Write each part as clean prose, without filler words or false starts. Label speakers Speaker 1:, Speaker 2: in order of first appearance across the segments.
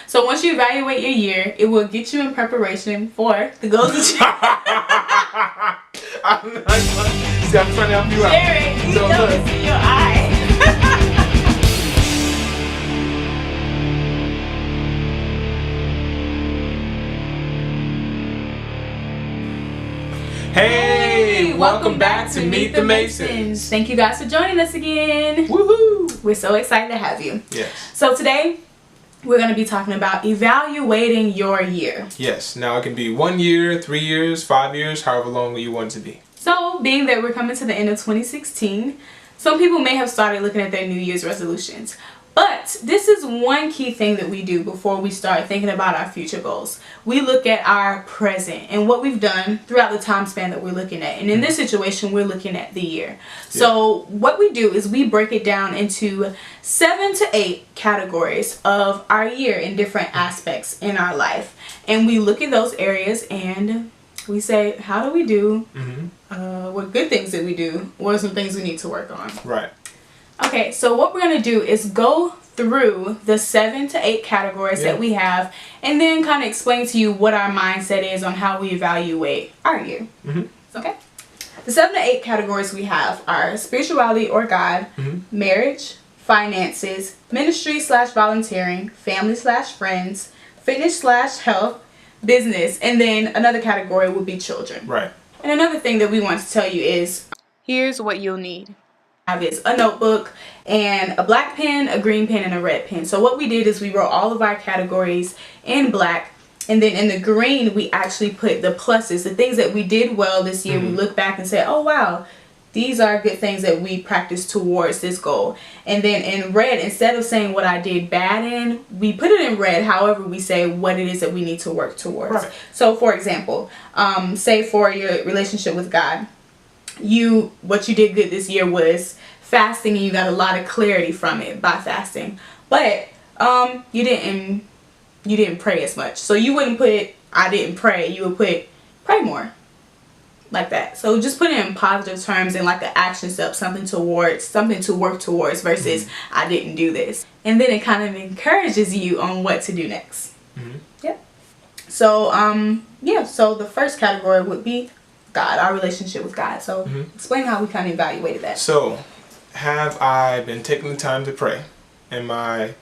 Speaker 1: So once you evaluate your year, it will get you in preparation for the goals that you
Speaker 2: I'm not trying. See, I'm trying to help you out.
Speaker 1: Jared, you
Speaker 2: So
Speaker 1: know
Speaker 2: look.
Speaker 1: it's in your eye.
Speaker 2: Hey, welcome back to Meet the Masons.
Speaker 1: Thank you guys for joining us again.
Speaker 2: Woohoo!
Speaker 1: We're so excited to have you.
Speaker 2: Yes.
Speaker 1: So today, we're going to be talking about evaluating your year.
Speaker 2: Yes. Now it can be 1 year, 3 years, 5 years, however long you want it to be.
Speaker 1: So, being that we're coming to the end of 2016, some people may have started looking at their New Year's resolutions. But this is one key thing that we do before we start thinking about our future goals. We look at our present and what we've done throughout the time span that we're looking at. And in this situation, we're looking at the year. So what we do is we break it down into 7 to 8 categories of our year in different aspects in our life. And we look at those areas and we say, how do we do? What good things did we do? What are some things we need to work on?
Speaker 2: Right.
Speaker 1: Okay, so what we're going to do is go through the 7 to 8 categories that we have and then kind of explain to you what our mindset is on how we evaluate our year. Okay? The 7 to 8 categories we have are spirituality or God, marriage, finances, ministry / volunteering, family / friends, fitness / health, business, and then another category would be children.
Speaker 2: Right.
Speaker 1: And another thing that we want to tell you is, here's what you'll need. Have is a notebook and a black pen, a green pen, and a red pen. So what we did is we wrote all of our categories in black, and then in the green we actually put the pluses, the things that we did well this year. We look back and say, oh wow, these are good things that we practiced towards this goal. And then in red, instead of saying what I did bad in, we put it in red. However, we say what it is that we need to work towards.
Speaker 2: Right.
Speaker 1: So for example, say for your relationship with God, what you did good this year was fasting, and you got a lot of clarity from it by fasting. But you didn't pray as much. So you wouldn't put I didn't pray. You would put pray more. Like that. So just put it in positive terms and like an action step, something to work towards versus I didn't do this. And then it kind of encourages you on what to do next. Yep. So so the first category would be God, our relationship with God. So explain how we kind of evaluated that.
Speaker 2: So, have I been taking the time to pray? Am I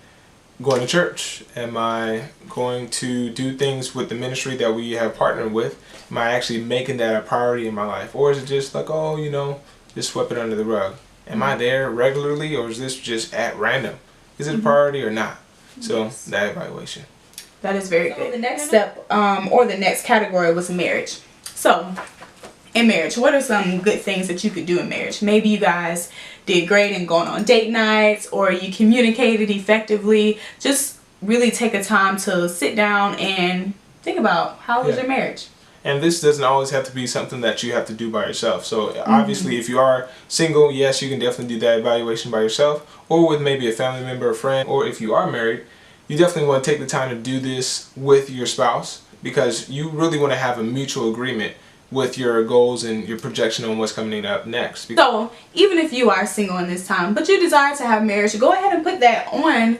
Speaker 2: going to church? Am I going to do things with the ministry that we have partnered with? Am I actually making that a priority in my life? Or is it just like, oh, just sweep it under the rug? Am I there regularly, or is this just at random? Is it a priority or not? So, that evaluation.
Speaker 1: That is very good. The next step, or the next category was marriage. So, in marriage, what are some good things that you could do in marriage? Maybe you guys did great in going on date nights, or you communicated effectively. Just really take a time to sit down and think about how was your marriage.
Speaker 2: And this doesn't always have to be something that you have to do by yourself. So obviously if you are single, yes, you can definitely do that evaluation by yourself, or with maybe a family member or friend. Or if you are married, you definitely want to take the time to do this with your spouse, because you really want to have a mutual agreement with your goals and your projection on what's coming up next.
Speaker 1: So even if you are single in this time, but you desire to have marriage, go ahead and put that on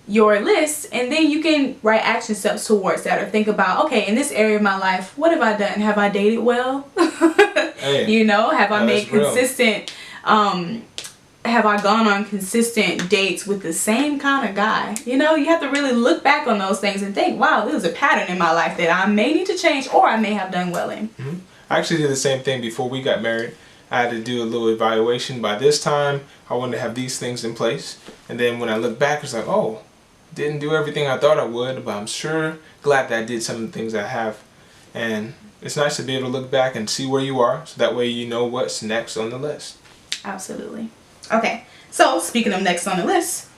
Speaker 1: your list, and then you can write action steps towards that, or think about, okay, in this area of my life, what have I done? Have I dated well?
Speaker 2: Hey,
Speaker 1: have I made
Speaker 2: real.
Speaker 1: consistent, have I gone on consistent dates with the same kind of guy? You have to really look back on those things and think, wow, this is a pattern in my life that I may need to change, or I may have done well in.
Speaker 2: I actually did the same thing before we got married. I had to do a little evaluation. By this time, I wanted to have these things in place. And then when I look back, it's like, oh, didn't do everything I thought I would, but I'm sure glad that I did some of the things I have. And it's nice to be able to look back and see where you are, so that way you know what's next on the list.
Speaker 1: Absolutely. Okay, so speaking of next on the list,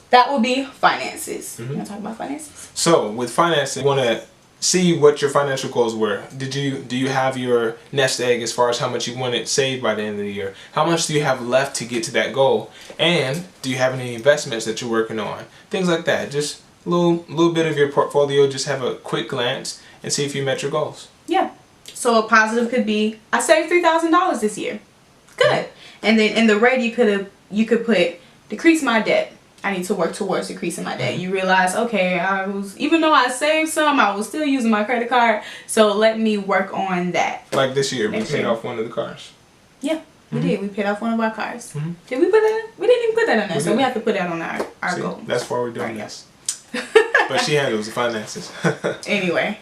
Speaker 1: that will be finances. You want to talk about finances?
Speaker 2: So with finances, you want to see what your financial goals were. Do you have your nest egg as far as how much you want it saved by the end of the year? How much do you have left to get to that goal? And do you have any investments that you're working on? Things like that. Just a little bit of your portfolio. Just have a quick glance and see if you met your goals.
Speaker 1: Yeah. So a positive could be, I saved $3,000 this year. Good. And then in the red, you could put decrease my debt. I need to work towards decreasing my debt. You realize, okay, even though I saved some, I was still using my credit card. So let me work on that.
Speaker 2: Like this year, we paid off one of the cars.
Speaker 1: Yeah, we did. We paid off one of our cars.
Speaker 2: Mm-hmm.
Speaker 1: Did we put that in? We didn't even put that in there. So we have to put that on our goal.
Speaker 2: That's why we're doing this. But she handles the finances.
Speaker 1: Anyway.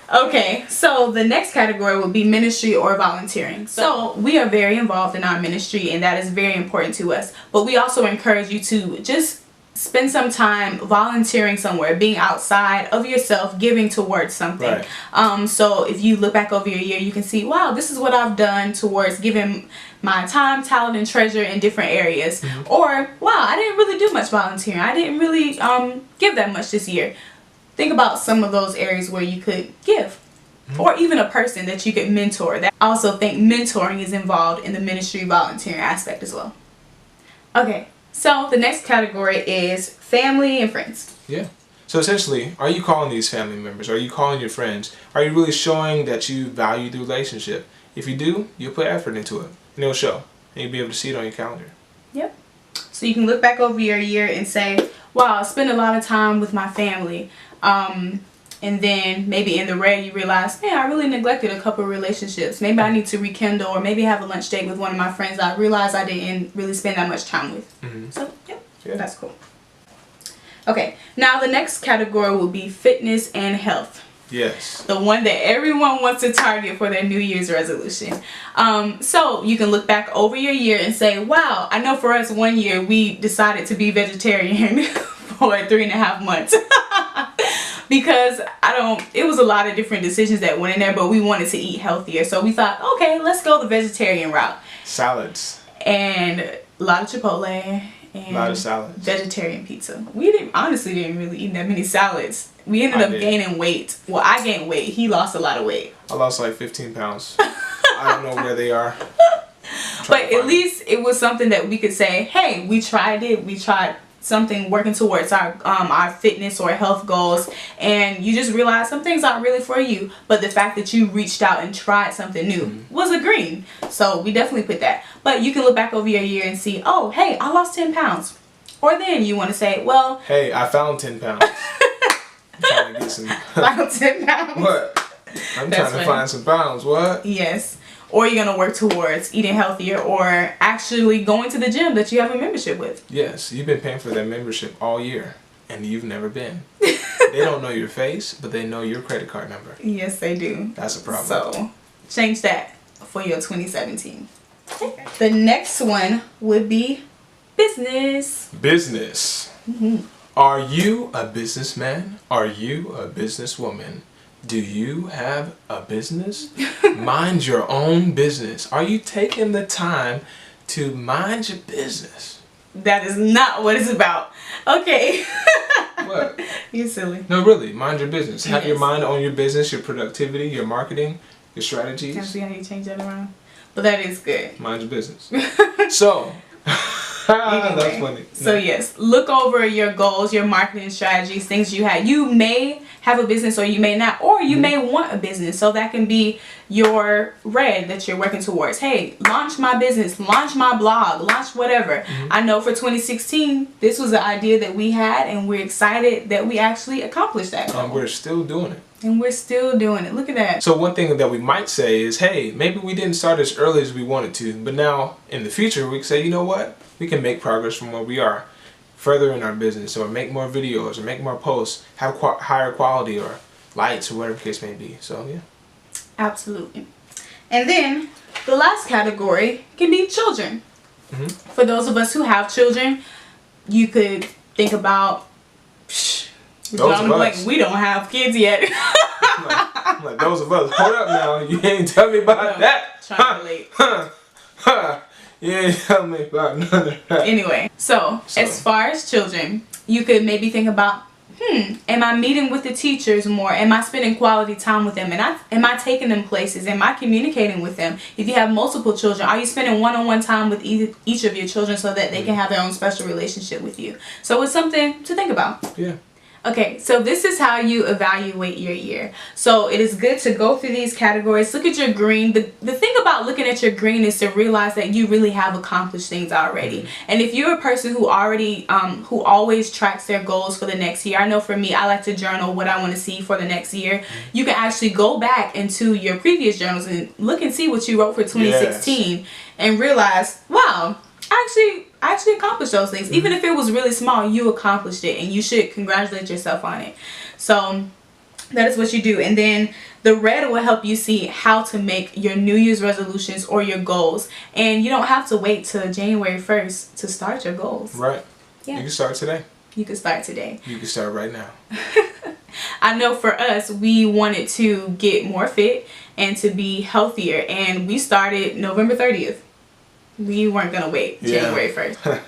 Speaker 1: Okay, so the next category would be ministry or volunteering. So we are very involved in our ministry, and that is very important to us. But we also encourage you to just spend some time volunteering somewhere, being outside of yourself, giving towards something. Right. So if you look back over your year, you can see, wow, this is what I've done towards giving my time, talent, and treasure in different areas. Mm-hmm. Or, wow, I didn't really do much volunteering. I didn't really give that much this year. Think about some of those areas where you could give. Mm-hmm. Or even a person that you could mentor. I also think mentoring is involved in the ministry volunteering aspect as well. Okay, so the next category is family and friends.
Speaker 2: Yeah. So essentially, are you calling these family members? Are you calling your friends? Are you really showing that you value the relationship? If you do, you'll put effort into it. And it'll show. And you'll be able to see it on your calendar. Yep.
Speaker 1: So you can look back over your year and say, wow, I spent a lot of time with my family. And then maybe in the red you realize, man, I really neglected a couple of relationships. Maybe I need to rekindle, or maybe have a lunch date with one of my friends that I realized I didn't really spend that much time with. Mm-hmm. So, yeah, that's cool. Okay, now the next category will be fitness and health.
Speaker 2: Yes.
Speaker 1: The one that everyone wants to target for their New Year's resolution. So you can look back over your year and say, wow, I know for us one year we decided to be vegetarian for 3.5 months. Because it was a lot of different decisions that went in there, but we wanted to eat healthier. So we thought, okay, let's go the vegetarian route.
Speaker 2: Salads.
Speaker 1: And a lot of Chipotle. And
Speaker 2: a lot of salads.
Speaker 1: Vegetarian pizza. We honestly didn't really eat that many salads. We ended up gaining weight. Well, I gained weight. He lost a lot of weight.
Speaker 2: I lost like 15 pounds. I don't know where they are.
Speaker 1: But at least it was something that we could say, hey, we tried it. We tried something working towards our fitness or health goals, and you just realize some things aren't really for you, but the fact that you reached out and tried something new was a green. So we definitely put that. But you can look back over your year and see, oh, hey, I lost 10 pounds. Or then you want to say, well,
Speaker 2: hey, I found 10 pounds. I'm trying to get some.
Speaker 1: Found 10 pounds.
Speaker 2: What? I'm trying to find some pounds. What?
Speaker 1: Yes. Or you're going to work towards eating healthier, or actually going to the gym that you have a membership with.
Speaker 2: Yes, you've been paying for that membership all year, and you've never been. They don't know your face, but they know your credit card number.
Speaker 1: Yes, they do.
Speaker 2: That's a problem.
Speaker 1: So change that for your 2017. Okay. The next one would be business.
Speaker 2: Business. Mm-hmm. Are you a businessman? Are you a businesswoman? Do you have a business? Mind your own business. Are you taking the time to mind your business?
Speaker 1: That is not what it's about. Okay.
Speaker 2: What?
Speaker 1: You're silly.
Speaker 2: No, really. Mind your business. Have your mind on your business, your productivity, your marketing, your strategies.
Speaker 1: Can I see how you change that around? But that is good.
Speaker 2: Mind your business. So... Anyway, that's funny.
Speaker 1: So yes, look over your goals, your marketing strategies, things you had. You may have a business or you may not, or you may want a business. So that can be your red that you're working towards. Hey, launch my business, launch my blog, launch whatever. I know for 2016, this was an idea that we had, and we're excited that we actually accomplished that goal.
Speaker 2: And we're still doing it.
Speaker 1: And we're still doing it. Look at that.
Speaker 2: So one thing that we might say is, hey, maybe we didn't start as early as we wanted to, but now in the future we can say, you know what? We can make progress from where we are further in our business, or make more videos, or make more posts, have higher quality, or lights, or whatever the case may be. So yeah.
Speaker 1: Absolutely. And then the last category can be children. Mm-hmm. For those of us who have children, you could think about, we don't have kids yet.
Speaker 2: I'm like, those of us, hold up now, you ain't tell me about that.
Speaker 1: Trying to relate.
Speaker 2: You ain't tell me about none of that.
Speaker 1: Anyway, so as far as children, you could maybe think about, am I meeting with the teachers more? Am I spending quality time with them? And am I taking them places? Am I communicating with them? If you have multiple children, are you spending one-on-one time with each of your children so that they can have their own special relationship with you? So it's something to think about.
Speaker 2: Yeah.
Speaker 1: Okay, so this is how you evaluate your year. So it is good to go through these categories. Look at your green. The thing about looking at your green is to realize that you really have accomplished things already. And if you're a person who who always tracks their goals for the next year, I know for me, I like to journal what I want to see for the next year. You can actually go back into your previous journals and look and see what you wrote for 2016 and realize, wow, I actually accomplished those things. Even if it was really small, you accomplished it, and you should congratulate yourself on it. So that is what you do. And then the red will help you see how to make your New Year's resolutions or your goals. And you don't have to wait till January 1st to start your goals.
Speaker 2: Right.
Speaker 1: Yeah.
Speaker 2: You can start today.
Speaker 1: You can start today.
Speaker 2: You can start right now.
Speaker 1: I know for us, we wanted to get more fit and to be healthier, and we started November 30th. We weren't going to wait January 1st.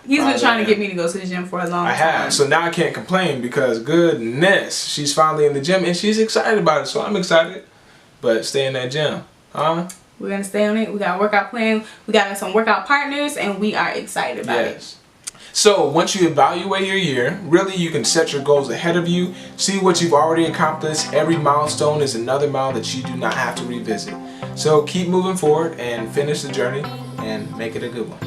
Speaker 1: He's been trying to get me to go to the gym for a long time.
Speaker 2: I have. So now I can't complain because goodness, she's finally in the gym and she's excited about it. So I'm excited. But stay in that gym. Huh?
Speaker 1: We're going to stay on it. We got a workout plan. We got some workout partners, and we are excited about it.
Speaker 2: So once you evaluate your year, really you can set your goals ahead of you, see what you've already accomplished. Every milestone is another mile that you do not have to revisit. So keep moving forward and finish the journey and make it a good one.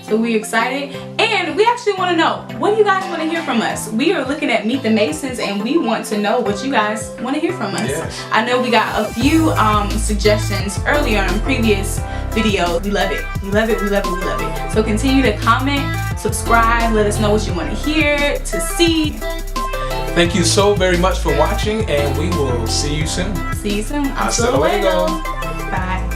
Speaker 1: So we're excited, and we actually want to know, what do you guys want to hear from us? We are looking at Meet the Masons, and we want to know what you guys want to hear from us.
Speaker 2: Yes.
Speaker 1: I know we got a few suggestions earlier in previous videos. We love it. We love it. We love it. We love it. So continue to comment, subscribe, let us know what you want to hear, to see.
Speaker 2: Thank you so very much for watching, and we will see you soon.
Speaker 1: See you soon.
Speaker 2: Hasta luego.
Speaker 1: Bye.